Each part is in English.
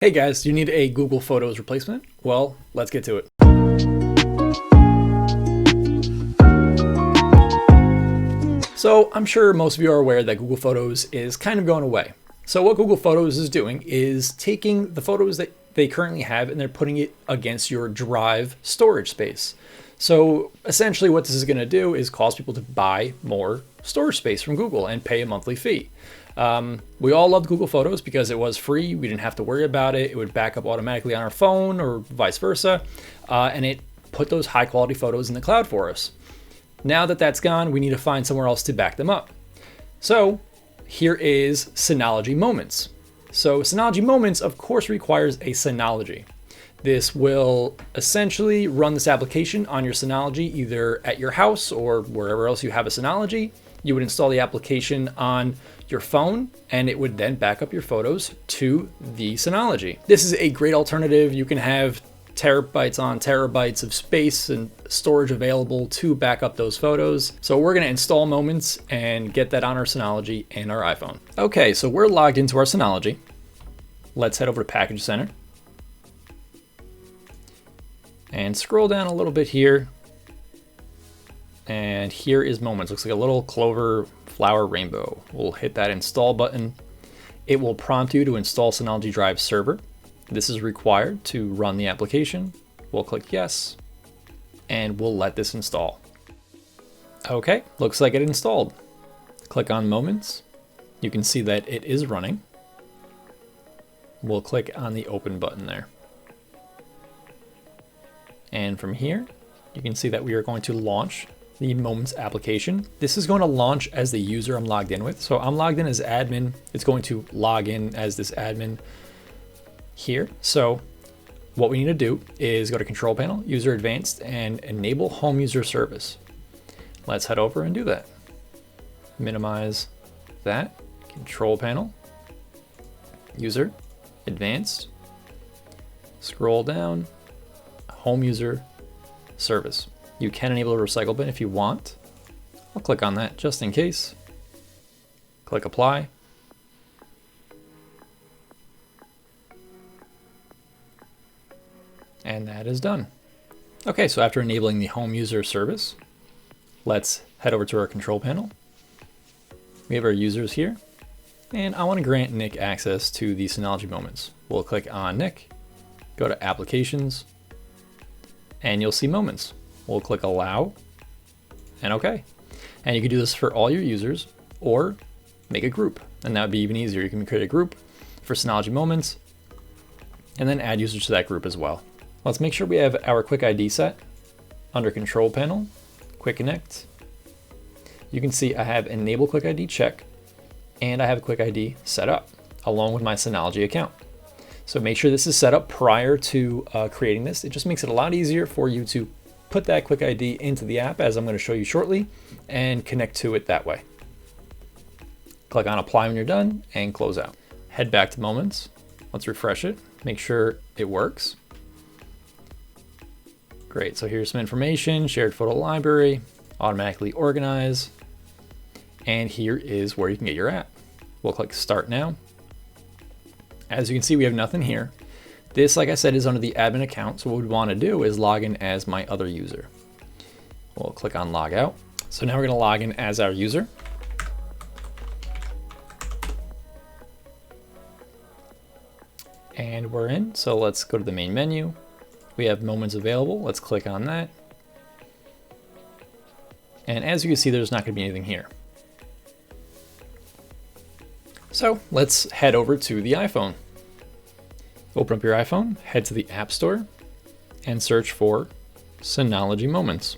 Hey guys, do you need a Google Photos replacement? Well, let's get to it. So I'm sure most of you are aware that Google Photos is kind of going away. So what Google Photos is doing is taking the photos that they currently have and they're putting it against your Drive storage space. So essentially what this is going to do is cause people to buy more storage space from Google and pay a monthly fee. We all loved Google Photos because it was free. We didn't have to worry about it. It would back up automatically on our phone or vice versa. And it put those high quality photos in the cloud for us. Now that that's gone, we need to find somewhere else to back them up. So here is Synology Moments. So Synology Moments, of course, requires a Synology. This will essentially run this application on your Synology, either at your house or wherever else you have a Synology. You would install the application on your phone and it would then back up your photos to the Synology. This is a great alternative. You can have terabytes on terabytes of space and storage available to back up those photos. So we're going to install Moments and get that on our Synology and our iPhone. Okay, so we're logged into our Synology. Let's head over to Package Center and scroll down a little bit here. And here is Moments. Looks like a little clover flower rainbow. We'll hit that install button. It will prompt you to install Synology Drive Server. This is required to run the application. We'll click yes, and we'll let this install. Okay, looks like it installed. Click on Moments. You can see that it is running. We'll click on the open button there. And from here, you can see that we are going to launch the Moments application. This is going to launch as the user I'm logged in with. So I'm logged in as admin. It's going to log in as this admin here. So what we need to do is go to Control Panel, User Advanced, and enable Home User Service. Let's head over and do that. Minimize that. Control Panel, User Advanced, scroll down, Home User Service. You can enable a recycle bin if you want. I'll click on that just in case. Click Apply. And that is done. Okay, so after enabling the Home User Service, let's head over to our Control Panel. We have our users here, and I want to grant Nick access to the Synology Moments. We'll click on Nick, go to Applications, and you'll see Moments. We'll click Allow, and OK. And you can do this for all your users, or make a group, and that would be even easier. You can create a group for Synology Moments, and then add users to that group as well. Let's make sure we have our Quick ID set. Under Control Panel, Quick Connect. You can see I have Enable Quick ID check, and I have Quick ID set up, along with my Synology account. So make sure this is set up prior to creating this. It just makes it a lot easier for you to put that Quick ID into the app, as I'm going to show you shortly, and connect to it that way. Click on Apply when you're done, and close out. Head back to Moments. Let's refresh it, make sure it works. Great, so here's some information, shared photo library, automatically organize, and here is where you can get your app. We'll click Start Now. As you can see, we have nothing here. This, like I said, is under the admin account, so what we want to do is log in as my other user. We'll click on Log Out. So now we're going to log in as our user. And we're in, so let's go to the main menu. We have Moments available. Let's click on that. And as you can see, there's not going to be anything here. So let's head over to the iPhone. Open up your iPhone, head to the App Store, and search for Synology Moments.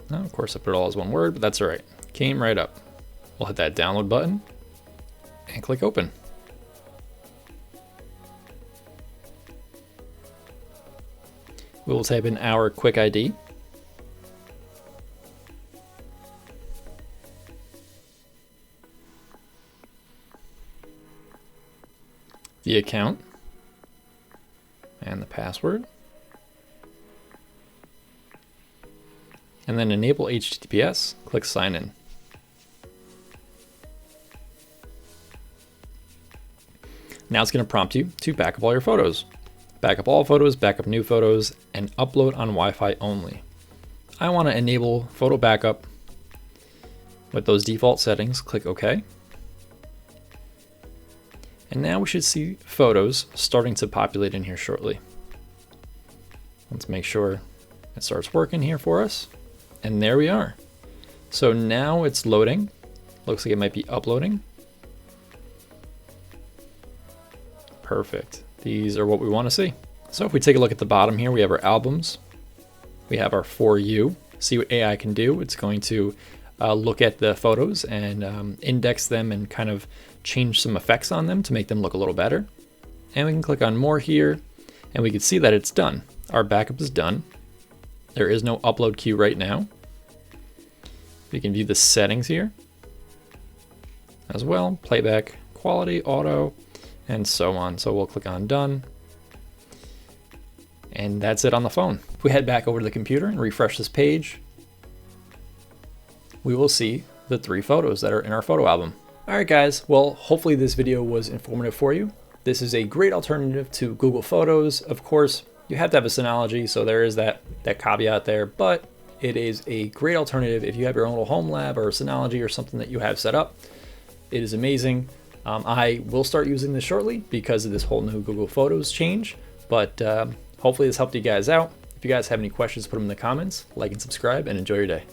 Now, of course, I put it all as one word, but that's all right. Came right up. We'll hit that download button and click Open. We will type in our Quick ID. The account and the password, and then enable HTTPS, click Sign In. Now it's going to prompt you to back up all your photos. Back up all photos, back up new photos, and upload on Wi-Fi only. I want to enable photo backup with those default settings. Click OK. And now we should see photos starting to populate in here shortly. Let's make sure it starts working here for us. And there we are. So now it's loading. Looks like it might be uploading. Perfect. These are what we want to see. So if we take a look at the bottom here, we have our albums. We have our For You. See what AI can do. It's going to look at the photos and index them and kind of change some effects on them to make them look a little better. And we can click on more here and we can see that it's done. Our backup is done. There is no upload queue right now. We can view the settings here as well. Playback, quality, auto, and so on. So we'll click on done. And that's it on the phone. If we head back over to the computer and refresh this page, we will see the 3 photos that are in our photo album. All right, guys. Well, hopefully this video was informative for you. This is a great alternative to Google Photos. Of course, you have to have a Synology, so there is that caveat there, but it is a great alternative if you have your own little home lab or a Synology or something that you have set up. It is amazing. I will start using this shortly because of this whole new Google Photos change, but hopefully this helped you guys out. If you guys have any questions, put them in the comments, like and subscribe, and enjoy your day.